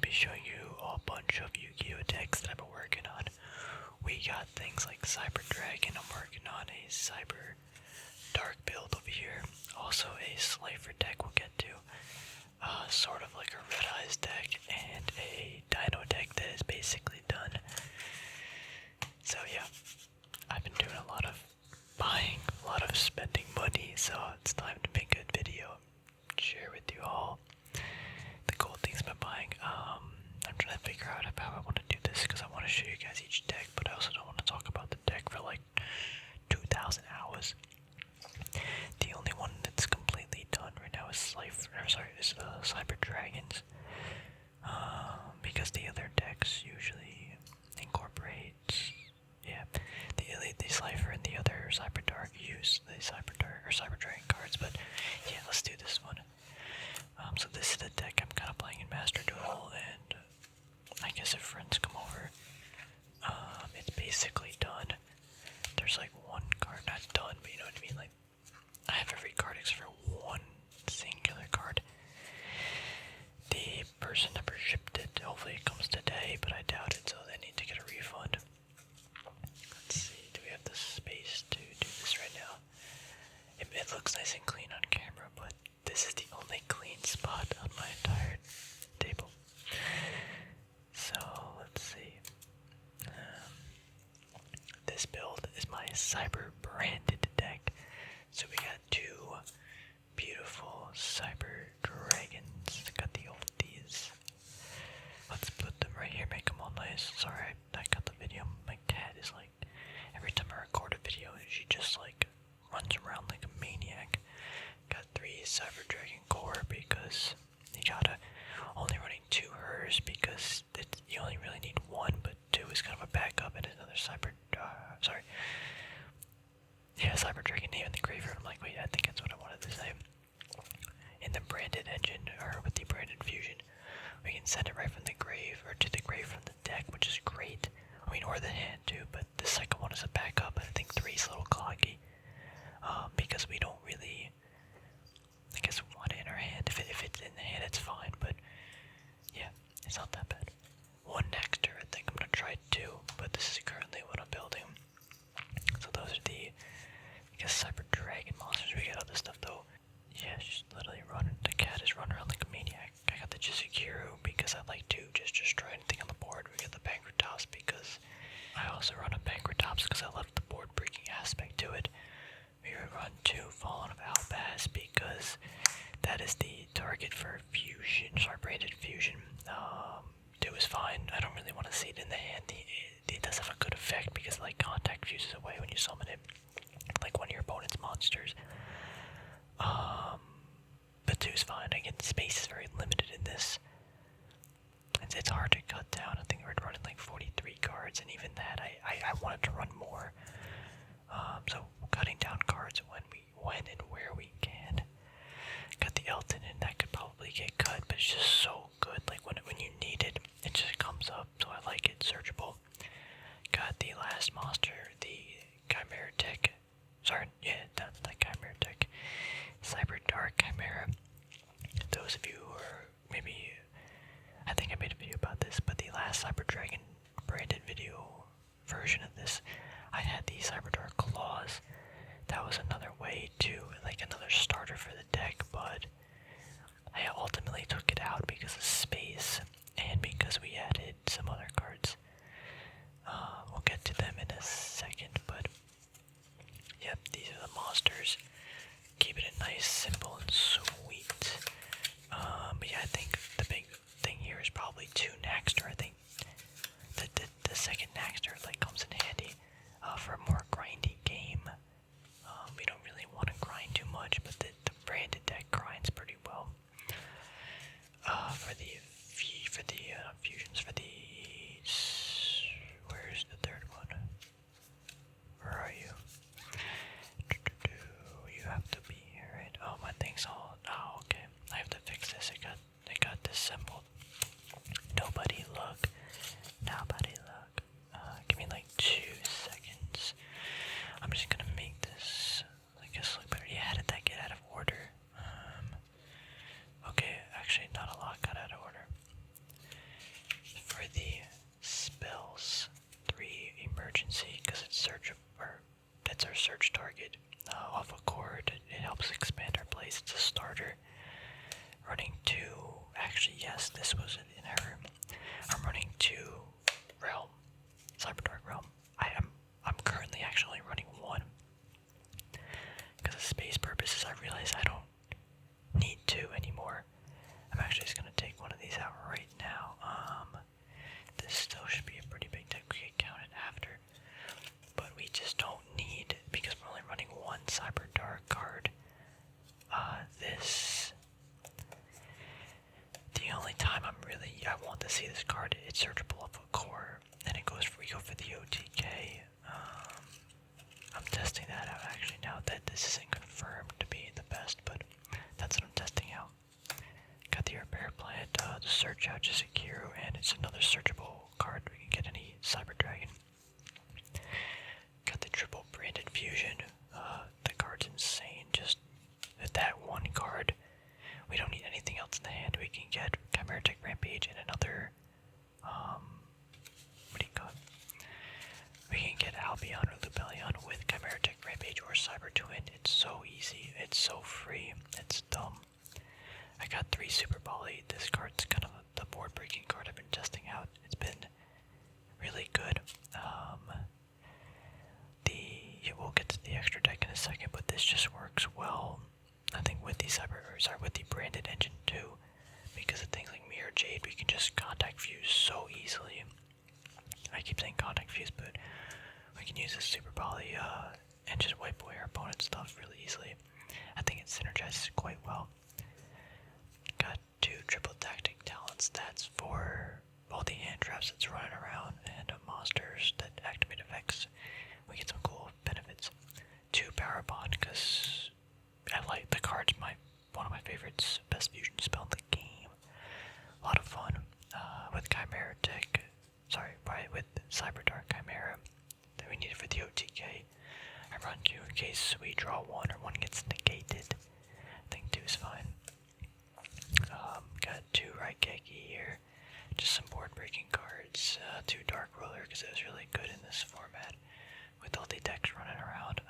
be showing you a bunch of Yu-Gi-Oh decks that I've been working on. We got things like Cyber Dragon. I'm working on a Cyber Dark build over here. Also a Slifer deck we'll get to. Sort of like a Red Eyes deck and a Dino deck that is basically done. So yeah, I've been doing a lot of buying, a lot of spending money, so it's time to make a video, share with you all the cool things I've been buying. I'm trying to figure out how I want to do this because I want to show you guys each deck, but I also don't want to talk about the deck for like 2,000 hours. The only one that's completely done right now is Cyber Dragons, because the other decks usually incorporate, the Slifer and the other Cyber Dark use the Cyber Dragon cards, but yeah, let's do this one. So this is the deck I'm kind of playing in Master Duel, and I guess if friends come over, it's basically done. There's like one card, not done, but you know what I mean, like, I have every card except for one singular card. The person never shipped it. Hopefully it comes today, but I doubt it, so they need to get a refund. Let's see, do we have the space to do this right now? It looks nice and clean on camera, but this is the only clean spot on my entire table. So, let's see. This build is my Cyber branded deck. So we got two beautiful Cyber Dragons. Got the oldies. Let's put them right here, make them all nice. Sorry, I got the video. My cat is like, every time I record a video, she just like runs around like a maniac. Got 3 Cyber Dragon core because you gotta only running 2 hers because you only really need 1, but 2 is kind of a backup, and another Cyber Dragon name in the graveyard. I'm like, wait, I think that's what I wanted to say. In the branded engine, or with the branded fusion, we can send it right from the grave, or to the grave from the deck, which is great. I mean, or the hand too, but the second one is a backup. I think 3 is a little cloggy, because we don't really, I guess, want it in our hand. If it's in the hand, it's fine, but yeah, it's not that bad. 1 Nexter, I think I'm gonna try 2, but this is currently what I'm building. So those are the, I guess, Cyber Dragon monsters. We got other stuff though. Yeah, she's literally running. The cat is running around like a maniac. I got the Yugioh because I like to just destroy anything on the board. We got the Bankratops because I also run a Bankratops because I love the board breaking aspect to it. We run 2 Fallen of Albaz because that is the target for fusion, branded fusion. 2 is fine. I don't really want to see it in the hand. It does have a good effect because like contact fuses away when you summon it, like one of your opponent's monsters. But 2 is fine. Again, space is very limited in this. It's hard to cut down. I think we're running like 43 cards, and even that, I wanted to run more. So cutting down cards when and where we can. Got the Elton, and that could probably get cut, but it's just so good. Like when you need it, it just comes up. So I like it. Searchable. Got the last monster, the Chimera Tech. Sorry, yeah, that's the Chimera Tech. Cyber Dark Chimera. Those of you who are maybe, I think I made a video about this, but the last Cyber Dragon branded video version of this, I had the Cyber Dark Claws. That was another way to, like, another starter for the deck, but I ultimately took it out because of space and because we added some other cards. We'll get to them in a second, but yep, these are the monsters. Keeping it nice, simple, and sweet. But yeah, I think the big thing here is probably 2 Naxter. I think the second Naxter like comes in handy for a more grindy game. We don't really want to grind too much, but the branded deck grinds pretty well. For the fusions, for the, where's the third one? Where are you? You have to be here, right? Oh, my thing's all, oh, okay. I have to fix this. It got disassembled. Nobody look. Give me like 2 seconds. I'm just gonna make this, I guess, look better. Yeah, how did that get out of order? Okay, actually not a lot got out of order. I want to see this card. It's searchable off a core, and we go for the OTK. I'm testing that out actually now that this isn't confirmed to be the best, but that's what I'm testing out. Got the repair plant, the search out just Yugioh, and it's another searchable card. We can get any Cyber Dragon. Got the triple branded fusion. The card's insane. Just with that one card, we don't need anything else in the hand. We can get Chimeritic Rampage and another, what do you call it? We can get Albion or Lubellion with Chimeritic Rampage or Cyber Twin. It's so easy. It's so free. It's dumb. I got 3 Super Volley. This card's kind of the board breaking card I've been testing out. It's been really good. We'll get to the extra deck in a second, but this just works well. I think with the branded engine too, because of things like Mirror Jade, we can just contact fuse so easily. I keep saying contact fuse, but we can use this Super Volley and just wipe away our opponent's stuff really easily. I think it synergizes quite well. Got 2 triple tactic talents. That's for all the hand traps that's running around and monsters that activate effects. We get some cool benefits. 2 power bond because I like the card's one of my favorites, best fusion spell in the game. A lot of fun with with Cyber Dark Chimera that we needed for the OTK. I run 2 in case we draw 1 or 1 gets negated. I think 2 is fine. Got 2 Raigeki here, just some board breaking cards. 2 Dark Ruler because it was really good in this format with all the decks running around.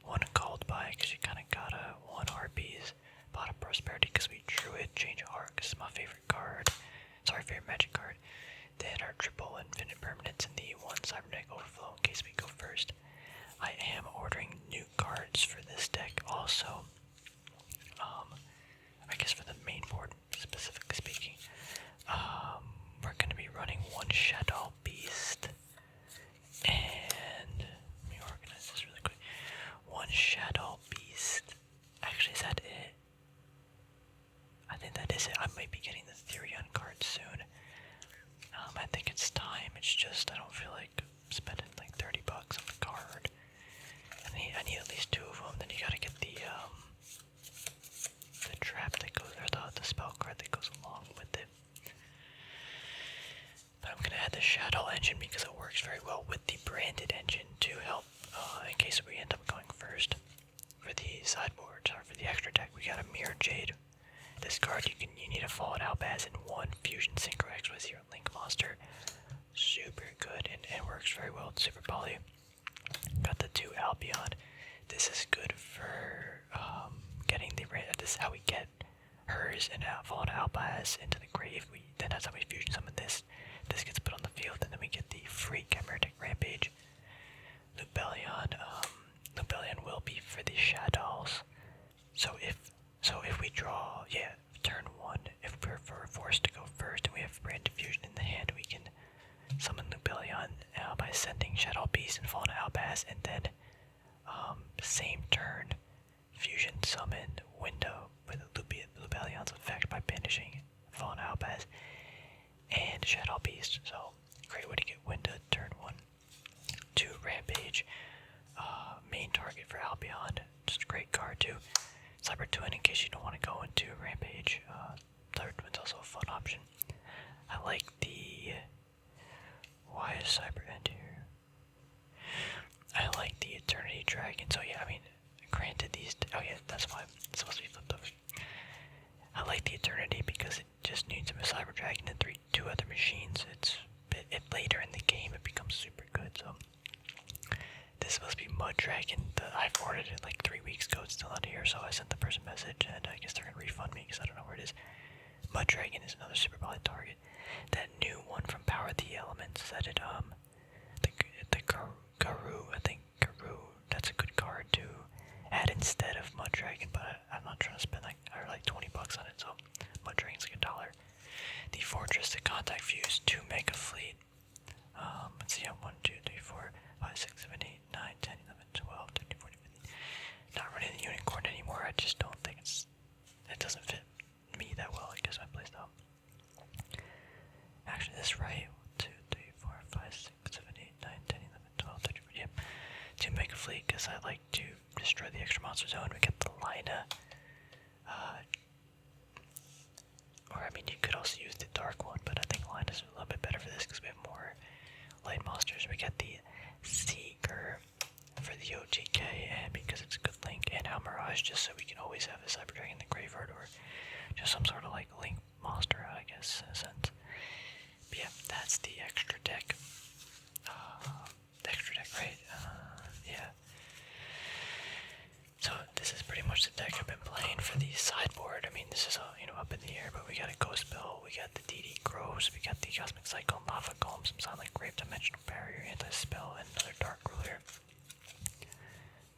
1 Called By because you kind of gotta. 1 Harpies, Pot of Prosperity because we drew it. Change of Heart because it's my favorite card. Sorry, favorite magic card. Then our triple infinite permanence and the 1 Cybernetic Overflow in case we go first. I am ordering new cards for this deck also. I guess for the main board, specifically speaking. We're going to be running 1 Shadow Beast. And let me organize this really quick. 1 Shadow Beast. Actually, is that it? I think that is it. I might be getting the Therion card soon. I think it's time. It's just I don't feel like spending like $30 on the card. I need at least 2 of them. Then you gotta get the trap that goes, or the spell card that goes along with it. But I'm gonna add the Shadow engine because it works very well with the branded engine to help in case we end up going first. For the sideboards or for the extra deck, we got a Mirror Jade. This card you need a Fallen Albaz and 1 Fusion Synchro X with 0 Link Monster. Super good and it works very well with Super Poly. Got the 2 Albion. This is good for getting this is how we get hers and Fallen Albaz into the grave. Then that's how we fusion summon this. This gets put on the field and then we get the free Chimeritic Rampage. Lubellion. Lubellion will be for the Shadows. So if we draw, turn 1, if we're forced to go first and we have Brand Diffusion in the hand, we can summon Lubellion by sending Shadow Beast and Fallen Albaz, and then same turn, Fusion Summon Window with Lubellion's effect by banishing Fallen Albaz and Shadow Beast. So, great way to get Window turn 1. 2 Rampage, main target for Albion, just a great card too. Cyber Twin in case you don't want to go into Rampage. Cyber Twin's also a fun option. I like the... Why is Cyber End here? I like the Eternity Dragon. So yeah, I mean, granted these... Oh yeah, that's why it's supposed to be flipped over. I like the Eternity because it just needs a Cyber Dragon and 2 other machines. Later in the game it becomes super good, so... This is supposed to be Mud Dragon. I've ordered it like 3 weeks ago. It's still not here, so I sent the person a message, and I guess they're gonna refund me because I don't know where it is. Mud Dragon is another super valid target. That new one from Power of the Elements said it. The Garu, I think Garu. That's a good card to add instead of Mud Dragon, but I'm not trying to spend like $20 on it. So Mud Dragon's like $1. The Fortress, the Contact Fuse, 2 Mega Fleet. Let's see, 1, 2, 3, 4, 5, 6, 7, 8, 9, 10, 11, 12, 13, 14, 15. Not running the Unicorn anymore. I just don't think it doesn't fit me that well, I guess, my playstyle. this right. 1, 2, 3, 4, 5, 6, 7, 8, 9, 10, 11, 12, 13, 14. Yep. 2 Mega Fleet because I like to destroy the extra monster zone. We get the Lina. Or I mean, you could also use the dark one, but I think Lina's a little bit better for this because we have more light monsters. We get the Seeker for the OTK, and because it's a good link, and our Mirage just so we can always have a Cyber Dragon in the graveyard, or just some sort of like link monster, I guess, in a sense. But yeah, that's the extra deck. The extra deck, right? Yeah. So this is pretty much the deck I've been playing for the sideboard. I mean, this is up in the air, but we got a Ghost Bell, we got the DD Grows, we got the Cosmic Cyclone, Lava Golem, some Silent Grave, Dimensional Barrier, Anti-Spell, and another Dark Ruler.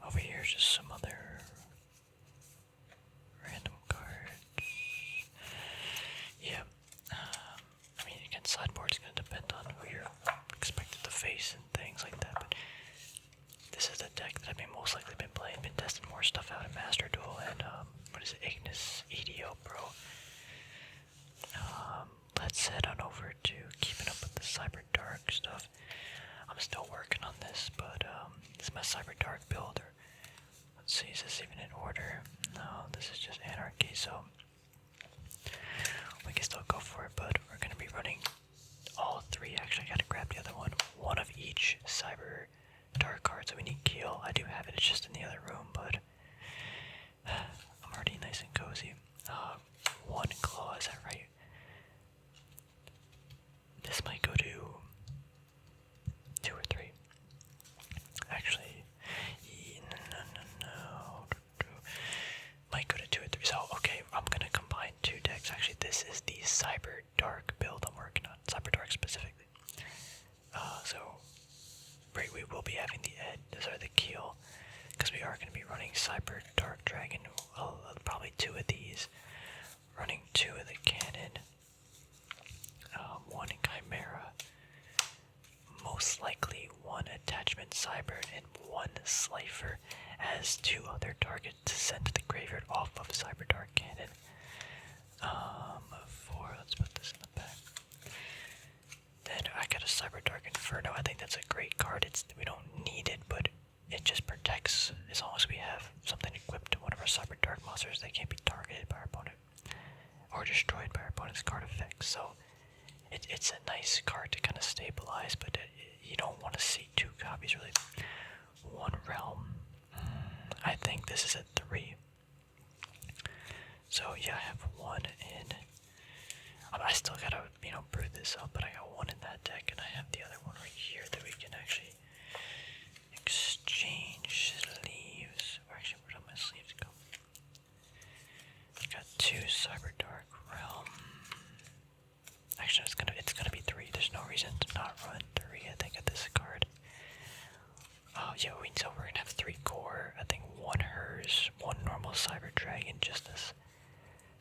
Over here is just some other random cards. Yeah. I mean, again, sideboard's gonna depend on who you're expected to face and things like that, but this is the deck that I've most likely been playing, been testing more stuff out in Master Duel, and, what is it, Ignis EDO Pro. Let's head on over to keeping up with the Cyber Dark stuff. I'm still working on this, but, this is my Cyber Dark build, or, let's see, is this even in order? No, this is just Anarchy, so we can still go for it, but we're gonna be running all 3. Actually, I gotta grab the other one of each Cyber Dark card, so we need Keel. I do have it, it's just in the other room, but I'm already nice and cozy. 1 Claw, is that right? This might go to 2 or 3. Actually, no. Might go to 2 or 3. So, okay, I'm gonna combine 2 decks. Actually, this is the Cyber Dark build I'm working on. Cyber Dark specifically. We will be having the Keel, because we are going to be running Cyber Dark Dragon, probably 2 of these, running 2 of the Cannon, 1 Chimera, most likely 1 Attachment Cyber, and 1 Slifer as 2 other targets to send to the graveyard off of Cyber Dark Cannon. Let's put this in the back. Then I got a Cyber Dark Inferno. I think that's a great card. We don't need it, but it just protects. As long as we have something equipped to one of our Cyber Dark monsters, they can't be targeted by our opponent or destroyed by our opponent's card effects. So it's a nice card to kind of stabilize, but you don't want to see 2 copies really. 1 Realm. I think this is a 3. So yeah, I have 1 in. I still gotta, brew this up, but I got 1 in that deck, and I have the other one right here that we can actually exchange sleeves. Or actually, where did my sleeves go? Got 2 Cyber Dark Realm. Actually, it's gonna be 3. There's no reason to not run 3. I think at this card. Oh yeah, so we're gonna have 3 core. I think 1 hers, 1 normal Cyber Dragon, just as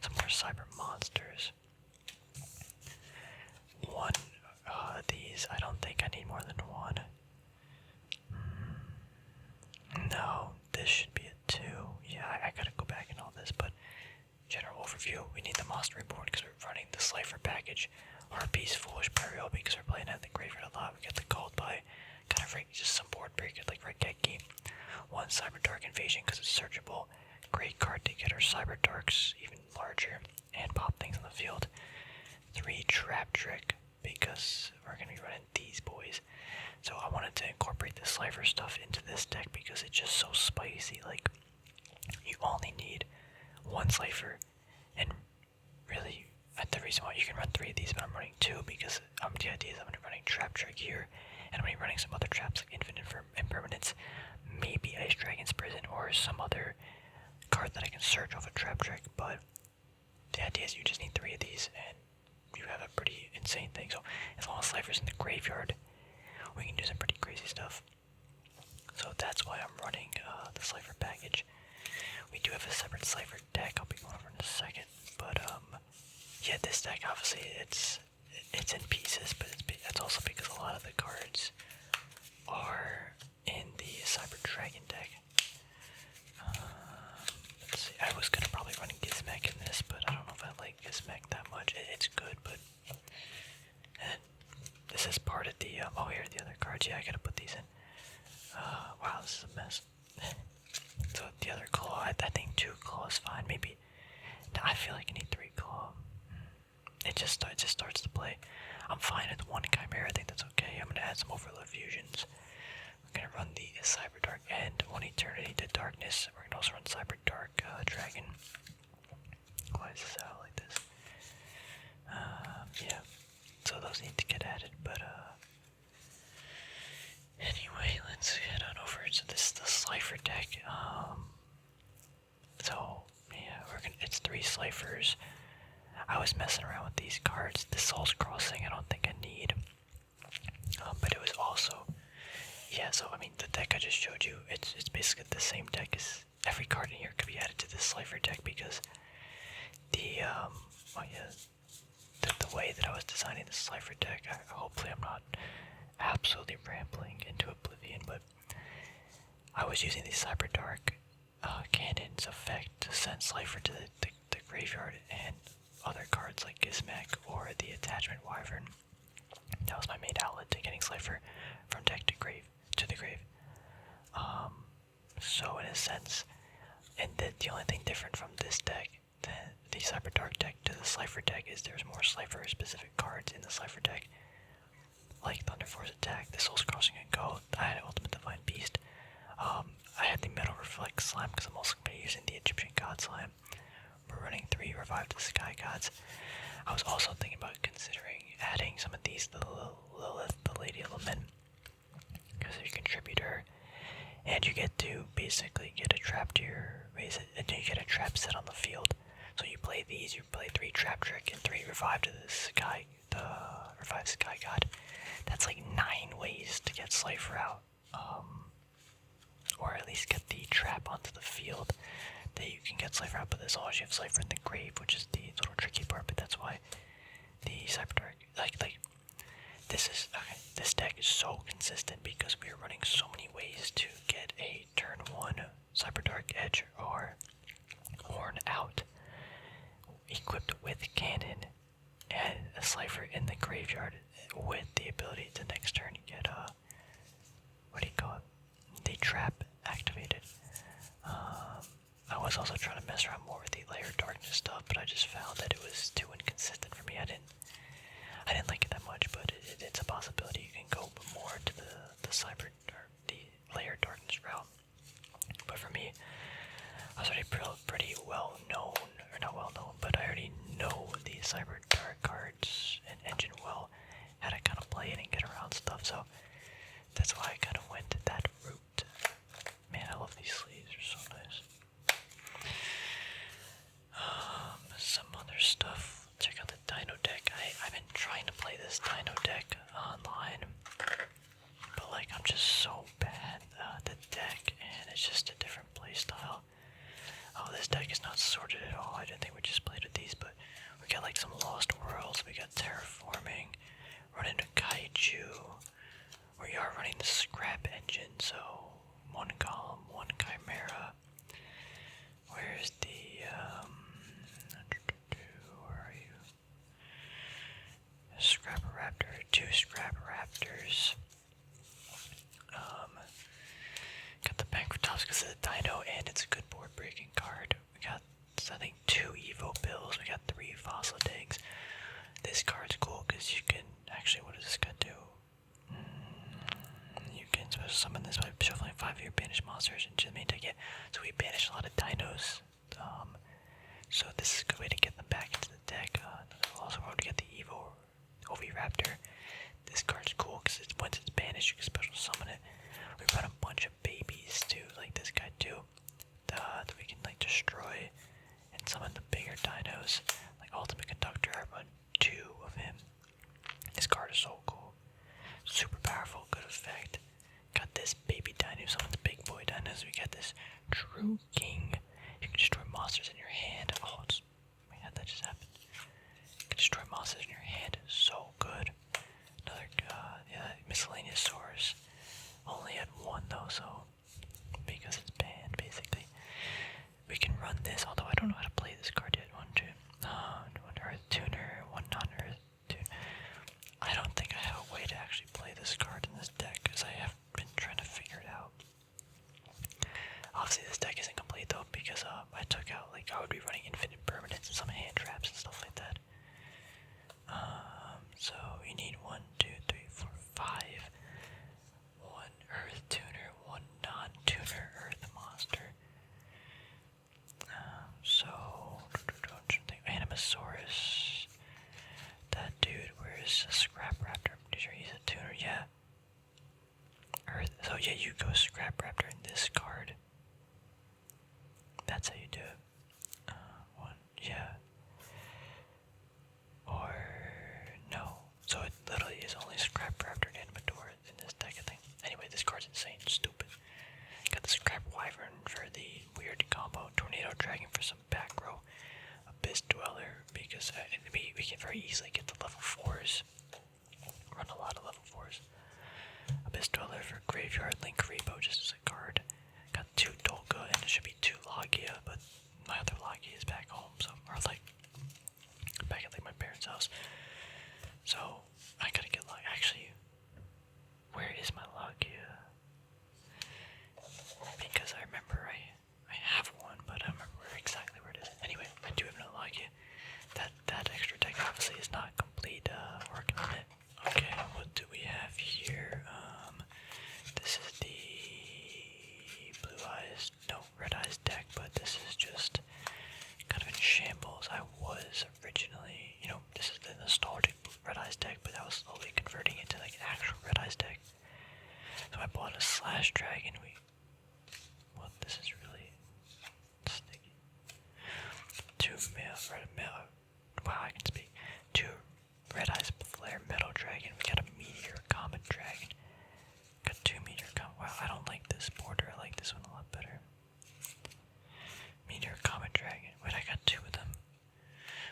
some more Cyber monsters. 1 these. I don't think I need more than 1. No, this should be a 2. Yeah, I gotta go back and all this, but general overview, we need the Monster Reborn because we're running the Slifer package. RP's Foolish Burial because we're playing at the graveyard a lot. We get the Called By, kind of just some board break like Regeki. 1 Cyber Dark Invasion because it's searchable. Great card to get our Cyber Darks even larger and pop things on the field. 3 Trap Trick because we're going to be running these boys. So I wanted to incorporate the Slifer stuff into this deck because it's just so spicy. Like, you only need 1 Slifer, and really, the reason why you can run 3 of these, but I'm running 2 because the idea is I'm going to be running Trap Trick here, and I'm going to be running some other traps like Infinite Impermanence, maybe Ice Dragon's Prison, or some other card that I can search off a Trap Trick, but the idea is you just need 3 of these, and you have a pretty insane thing. So as long as Slifer's in the graveyard, we can do some pretty crazy stuff. So that's why I'm running the Slifer package. We do have a separate Slifer deck I'll be going over in a second, but yeah, this deck obviously it's in pieces, but it's also because a lot of the cards are in the Cyber Dragon deck. Let's see, I was gonna probably run Gizmek in this, but I don't know if I like Gizmek that much. It's good, but cards. Yeah, I gotta put these in. Wow, this is a mess. So the other claw, I think 2 claw is fine. Maybe. No, I feel like I need 3 claw. It just starts to play. I'm fine with 1 Chimera. I think that's okay. I'm gonna add some Overload Fusions. We're gonna run the Cyber Dark and 1 Eternity to Darkness. We're gonna also run Cyber Dark Dragon. Why is this out like this? Yeah. So those need to get added, but anyway, let's head on over. So this is the Slifer deck. So yeah, it's 3 Slifers. I was messing around with these cards. The Soul's Crossing I don't think I need. But it was also, yeah, so I mean the deck I just showed you, it's basically the same deck as every card in here could be added to this Slifer deck because the way that I was designing the Slifer deck, hopefully I'm not absolutely rambling into oblivion, but I was using the Cyber Dark Cannon's effect to send Slifer to the graveyard and other cards like Gizmek or the Attachment Wyvern. That was my main outlet to getting Slifer from deck to the grave. So in a sense, and the only thing different from this deck than the Cyber Dark deck to the Slifer deck is there's more Slifer specific cards in the Slifer deck. Like Thunder Force Attack, the Soul's Crossing and Go. I had Ultimate Divine Beast. I had the Metal Reflect Slime because I'm also going to be using the Egyptian God Slime. We're running 3 Revive the Sky Gods. I was also thinking about considering adding some of these, the Lilith, the Lady of Lament, because you contribute her, and you get to basically get a trap to your raise it, and you get a trap set on the field. So you play these, you play 3 Trap Trick and 3 Revive to the Revive Sky God. That's like 9 ways to get Slifer out, or at least get the trap onto the field that you can get Slifer out, but as long as you have Slifer in the grave, which is the little tricky part, but that's why the Cyber Dark, this deck is so consistent because we are running so many ways to get a turn 1 Cyber Dark Edge or Horn out, equipped with Cannon and a Slifer in the graveyard with the ability to next turn get the trap activated. I was also trying to mess around more with the Layered Darkness stuff, but I just found that it was too inconsistent for me. I didn't like it that much, but it's a possibility you can go more to the Layered Darkness route. But for me, I was already pretty well known, or not well known, but I already know the Cyber Dark cards and engine well, how to kind of play it and get around stuff, so that's why I kind of went that route. Man, I love these sleeves, they're so nice. Some other stuff, check out the Dino deck. I've been trying to play this Dino deck online, but like I'm just so bad at the deck, and it's just a different play style. Oh, this deck is not sorted at all. I didn't think we just played with these, but we got like some Lost Worlds, we got Terraforming, running a Kaiju. We are running the Scrap Engine, so 1 Golem, 1 Chimera. Where's the, where are you? Scrap Raptor, 2 Scrap Raptors. Got the Bankruptops because of the Dino, and it's a good board breaking card. We got, I think, 2 Evo Bills, we got 3 Fossil Digs. This card's cool because you can, actually, what does this guy do? You can special summon this by shuffling 5 of your banished monsters and just maintain it. So we banish a lot of dinos. So this is a good way to get them back into the deck. Also, we're going to get the Evo Oviraptor. This card's cool because once it's banished, you can special summon it. We run a bunch of babies too, like this guy too, that we can like destroy and summon the bigger dinos. Like Ultimate Conductor, I run 2 of him. This card is so cool. Super powerful, good effect. Got this baby dino, some of the big boy dinos. We got this True King. You can destroy monsters in your hand. Oh, man, that just happened. You can destroy monsters in your hand. So good. Another, Miscellaneous Source. Only had 1 though, so because it's banned, basically. We can run this, although I don't know how to play this card yet. 1 Earth Tuner, 1 non-Earth Tuner. I don't think I have a way to actually play this card in this deck. work out. Like I would be running infinite permanents and some hand traps and stuff like that. So you need 1, 2, 3, 4, 5. 1 Earth Tuner, 1 non-tuner Earth monster. So Animasaurus. That dude, where's Scrap Raptor? I'm pretty sure he's a tuner, yeah. Earth. So yeah, you go Scrap Raptor in this card. That's how you do it. 1, yeah. Or no. So it literally is only Scrap Raptor and Animador in this deck, I think. Anyway, this card's insane, stupid. Got the Scrap Wyvern for the weird combo, Tornado Dragon for some back row, Abyss Dweller because we can very easily get the level 4s. Run a lot of level 4s. Abyss Dweller for Graveyard Link Rebo just as a card. Got 2 Dolga and it should be 2 Logia, but my other Logia is back home, so or like back at like my parents' house. So I gotta get Logia. Actually, where is my Logia? Because I remember I have one, but I don't remember exactly where it is. Anyway, I do have no Logia. That extra deck obviously is not complete. Working on it. Okay, what do we have here? This is the Red Eyes deck, but this is just kind of in shambles. I was originally, this is the nostalgic Red Eyes deck, but I was slowly converting it to like an actual Red Eyes deck. So I bought a Slash Dragon. Well, this is really sticky. 2 wow, I can speak. 2 Red Eyes Flare Metal Dragon. We got a Meteor Comet Dragon. Got 2 Meteor Comet. Wow, I don't like this border. I like this one a lot better. Meteor Comet Dragon. Wait, I got 2 of them.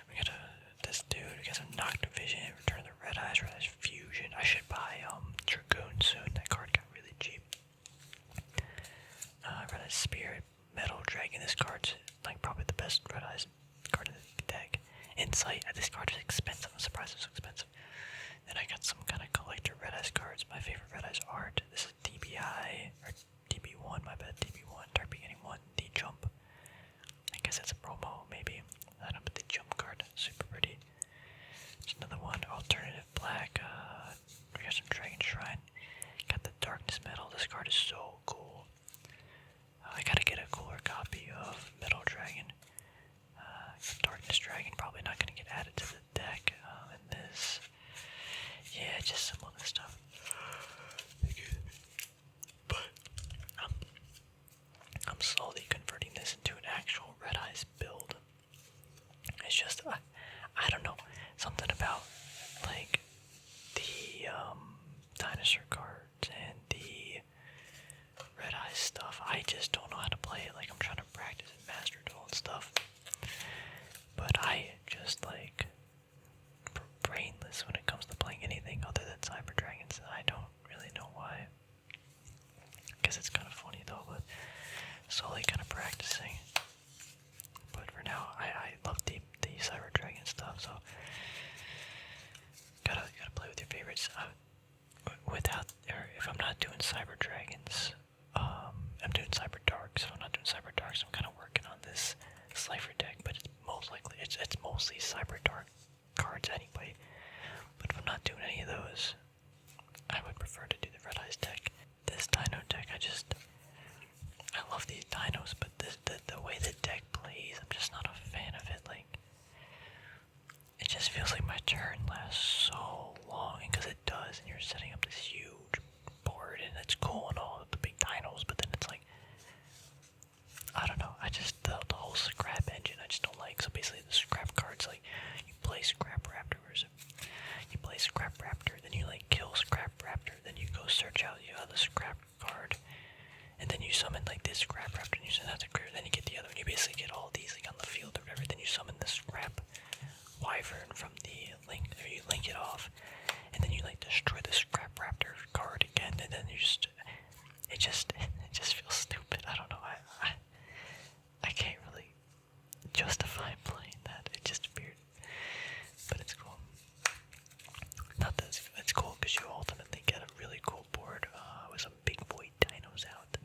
We got this dude. We got some Noctivision. Return of the Red Eyes Fusion. I should buy Dragoon soon. That card got really cheap. Red Eyes Spirit Metal Dragon. This card's like probably the best Red Eyes card in the deck. Insight. This card is expensive. I'm surprised it's so expensive. Then I got some kind of collector Red Eyes cards. My favorite Red Eyes art. This is DBI or DB1. My bad. DB1. Dark Beginning 1. The Jump. I guess it's a promo, maybe. I don't know, but the Jump card. Super pretty. There's another one. Alternative Black. We got some Dragon Shrine. Got the Darkness Metal. This card is so cool. I gotta get a cooler copy of Metal Dragon. Darkness Dragon probably not gonna get added to the deck. And this, yeah, just some other stuff. But I'm slowly converting this into an actual Red Eyes build. It's just I don't know, something about like the dinosaur cards and the Red Eyes stuff. I just don't know how to play it. Like I'm trying to practice and master it all and stuff. But I just like brainless when it comes to playing anything other than Cyber Dragons. I don't really know why. Guess it's kind of funny though, but slowly kind of practicing. But for now, I love the Cyber Dragon stuff, so gotta play with your favorites. If I'm not doing Cyber Dragons, I'm doing Cyber Darks. If I'm not doing Cyber Darks, I'm kind of working on this Slifer deck, but it's mostly Cyber Dark cards anyway. But if I'm not doing any of those, I would prefer to do the Red Eyes deck. This Dino deck, I love these dinos, but the way the deck plays, I'm just not a fan of it. Like, it just feels like my turn lasts so long, because it does, and you're setting up this huge board, and it's cool and all, the big dinos, but then it's like, I don't know, the whole scrap engine, I just don't like. So basically the scrap cards, like, you play Scrap Raptor, you play Scrap Raptor, then you like kill Scrap Raptor, then you go search out the other scrap card, and then you summon like this Scrap Raptor, and you send that to clear, then you get the other one, you basically get all these like on the field or whatever, then you summon the Scrap Wyvern from the link, or you link it off, and then you like destroy the Scrap Raptor card again, and then you just, it just feels stupid. I don't know, I can't really justify playing that. It's just weird, but it's cool. Not that it's cool because you ultimately get a really cool board with some big boy dinos out.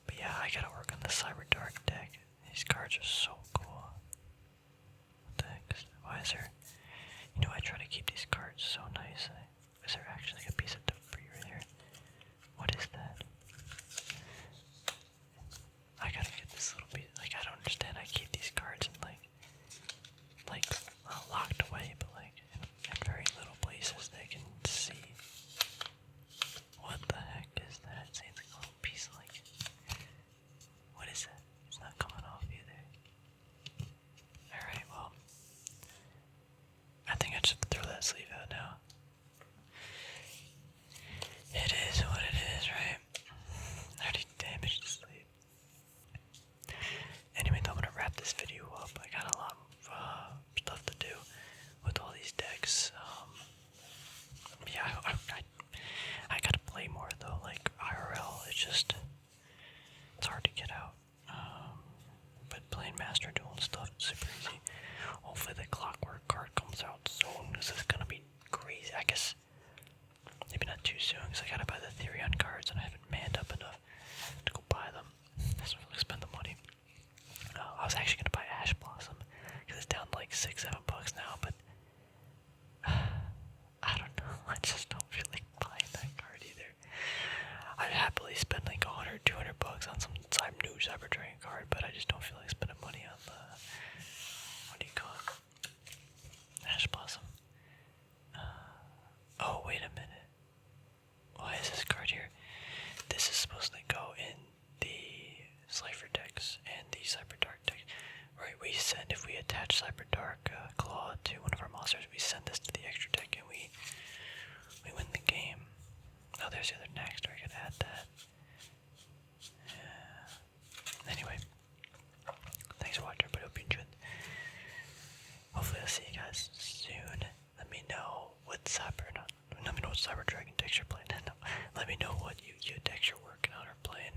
But yeah, I gotta work on the Cyber Dark deck. These cards decks you're playing. No, let me know what Yugioh decks you're working on or playing.